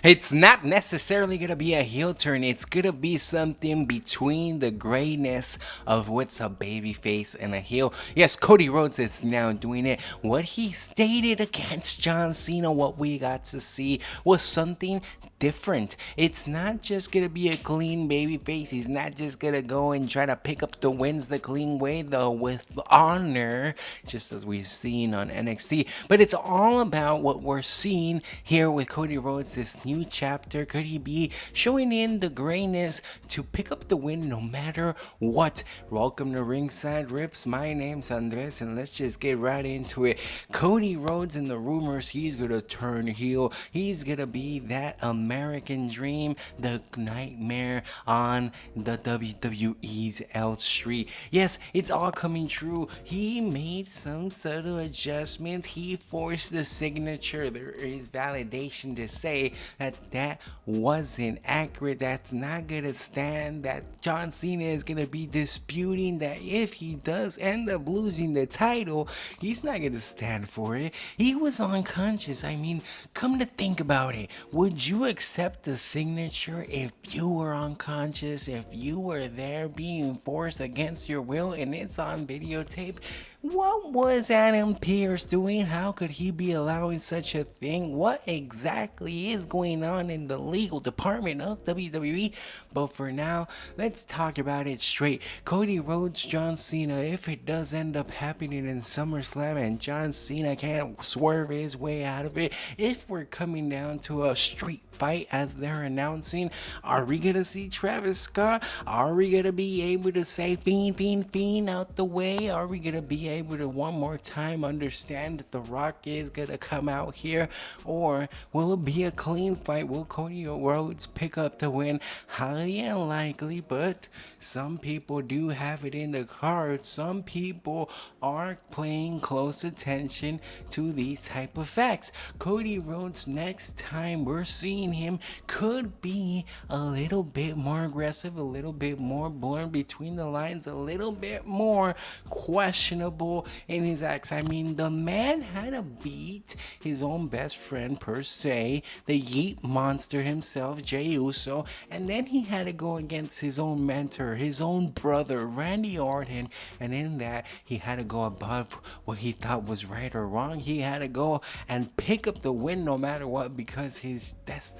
It's not necessarily gonna be a heel turn. It's gonna be something between the grayness of what's a baby face and a heel. Yes, Cody Rhodes is now doing it. What he stated against John Cena, what we got to see was something different. It's not just gonna be a clean baby face. He's not just gonna go and try to pick up the wins the clean way, though, with honor, just as we've seen on NXT. But it's all about what we're seeing here with Cody Rhodes, this new chapter. Could he be showing in the grayness to pick up the win no matter what? Welcome to Ringside Riffs. My name's Andres, and let's just get right into it. Cody Rhodes and the rumors he's gonna turn heel. He's gonna be that American dream, the nightmare on the WWE's L Street. Yes, it's all coming true. He made some subtle adjustments. He forced the signature. There is validation to say that that wasn't accurate. That's not gonna stand. That John Cena is gonna be disputing that if he does end up losing the title, he's not gonna stand for it. He was unconscious. I mean, come to think about it, would you accept the signature if you were unconscious, if you were there being forced against your will and it's on videotape? What was Adam Pearce doing? How could he be allowing such a thing? What exactly is going on in the legal department of WWE? But for now, let's talk about it straight. Cody Rhodes, John Cena, if it does end up happening in SummerSlam and John Cena can't swerve his way out of it, if we're coming down to a street fight as they're announcing, are we gonna see Travis Scott? Are we gonna be able to say fiend, fiend, fiend out the way? Are we gonna be able to one more time understand that The Rock is gonna come out here? Or will it be a clean fight? Will Cody Rhodes pick up the win? Highly unlikely, but some people do have it in the cards. Some people are paying close attention to these type of facts. Cody Rhodes, next time we're seeing him, could be a little bit more aggressive, a little bit more blurred between the lines, a little bit more questionable in his acts. I mean, the man had to beat his own best friend, per se, the Yeet Monster himself, Jey Uso, and then he had to go against his own mentor, his own brother, Randy Orton, and in that, he had to go above what he thought was right or wrong. He had to go and pick up the win no matter what, because his destiny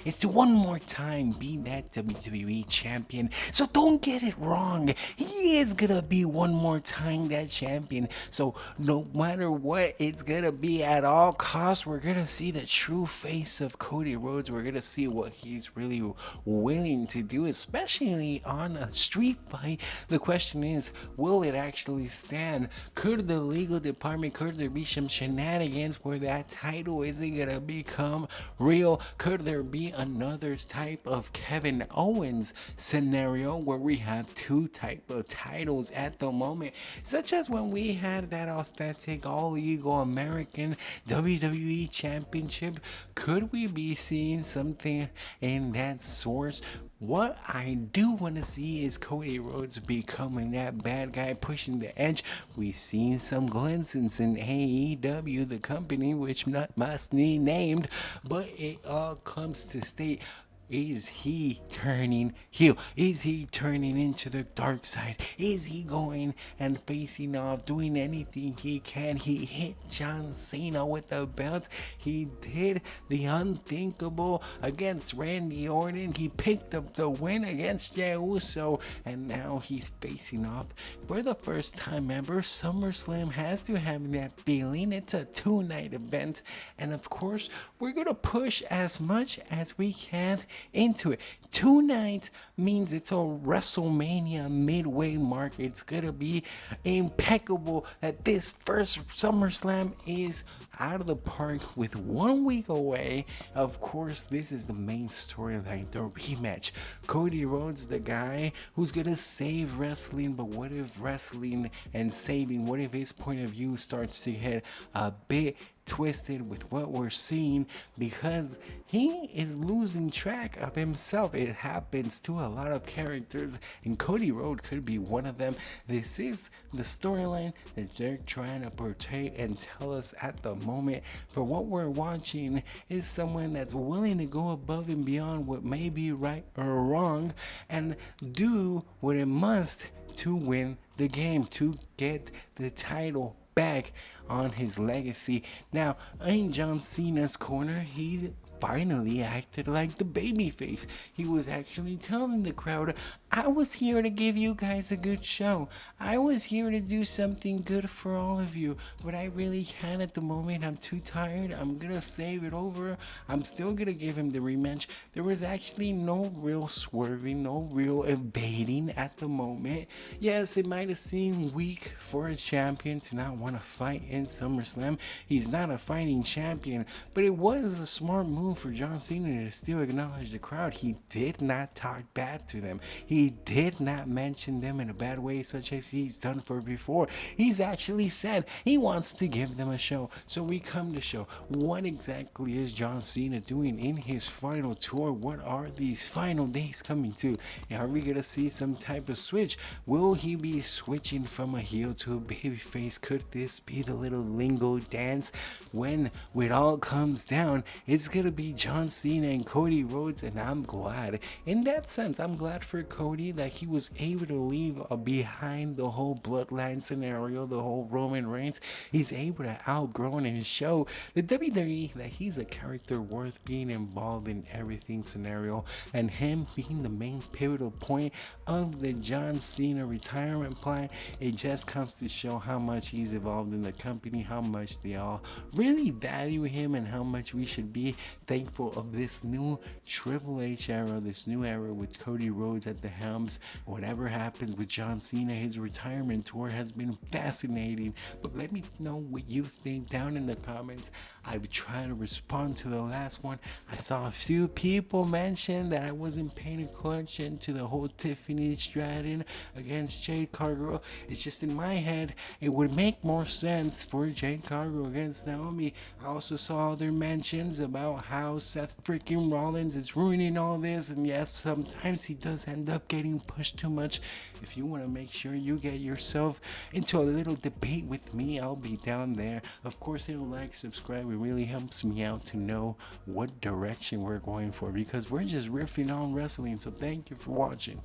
is to one more time be that WWE champion. So don't get it wrong. He is gonna be one more time that champion. So no matter what, it's gonna be at all costs. We're gonna see the true face of Cody Rhodes. We're gonna see what he's really willing to do, especially on a street fight. The question is, will it actually stand? Could the legal department, could there be some shenanigans where that title isn't gonna become real? Could there be another type of Kevin Owens scenario where we have two type of titles at the moment, such as when we had that authentic all legal American WWE championship? Could we be seeing something in that source? What I do want to see is Cody Rhodes becoming that bad guy, pushing the edge. We've seen some glimpses in AEW, the company which not must be named, but it all comes to state, is he turning heel? Is he turning into the dark side? Is he going and facing off, doing anything he can? He hit John Cena with the belt. He did the unthinkable against Randy Orton. He picked up the win against Jey Uso, and now he's facing off for the first time ever. SummerSlam has to have that feeling. It's a two-night event, and of course, we're gonna push as much as we can into it. Two nights means it's a WrestleMania midway mark. It's gonna be impeccable that this first SummerSlam is out of the park with 1 week away. Of course, this is the main storyline, the rematch. Cody Rhodes, the guy who's gonna save wrestling, but what if wrestling and saving, what if his point of view starts to get a bit twisted with what we're seeing because he is losing track of himself. It happens to a lot of characters, and Cody Rhodes could be one of them. This is the storyline that they're trying to portray and tell us at the moment. For what we're watching is someone that's willing to go above and beyond what may be right or wrong and do what it must to win the game, to get the title back on his legacy. Now, in John Cena's corner, he finally acted like the babyface. He was actually telling the crowd, I was here to give you guys a good show. I was here to do something good for all of you, but I really can't at the moment. I'm too tired. I'm gonna save it over. I'm still gonna give him the rematch. There was actually no real swerving, no real evading at the moment. Yes, it might have seemed weak for a champion to not want to fight in SummerSlam. He's not a fighting champion, but it was a smart move for John Cena to still acknowledge the crowd. He did not talk bad to them. He did not mention them in a bad way, such as he's done for before. He's actually said he wants to give them a show. So we come to show what exactly is John Cena doing in his final tour. What are these final days coming to? Are we gonna see some type of switch? Will he be switching from a heel to a babyface? Could this be the little lingo dance? When it all comes down, it's gonna be John Cena and Cody Rhodes, and I'm glad. In that sense, I'm glad for Cody that he was able to leave behind the whole bloodline scenario, the whole Roman Reigns. He's able to outgrow and show the WWE that he's a character worth being involved in everything scenario, and him being the main pivotal point of the John Cena retirement plan. It just comes to show how much he's evolved in the company, how much they all really value him, and how much we should be thankful of this new Triple H era, this new era with Cody Rhodes at the helms. Whatever happens with John Cena, his retirement tour has been fascinating. But let me know what you think down in the comments. I've tried to respond to the last one. I saw a few people mention that I wasn't paying attention to the whole Tiffany Stratton against Jade Cargill. It's just in my head, it would make more sense for Jade Cargill against Naomi. I also saw other mentions about how Seth freaking Rollins is ruining all this, and yes, sometimes he does end up getting pushed too much. If you want to make sure you get yourself into a little debate with me, I'll be down there. Of course, hit a like, subscribe. It really helps me out to know what direction we're going for, because we're just riffing on wrestling. So thank you for watching.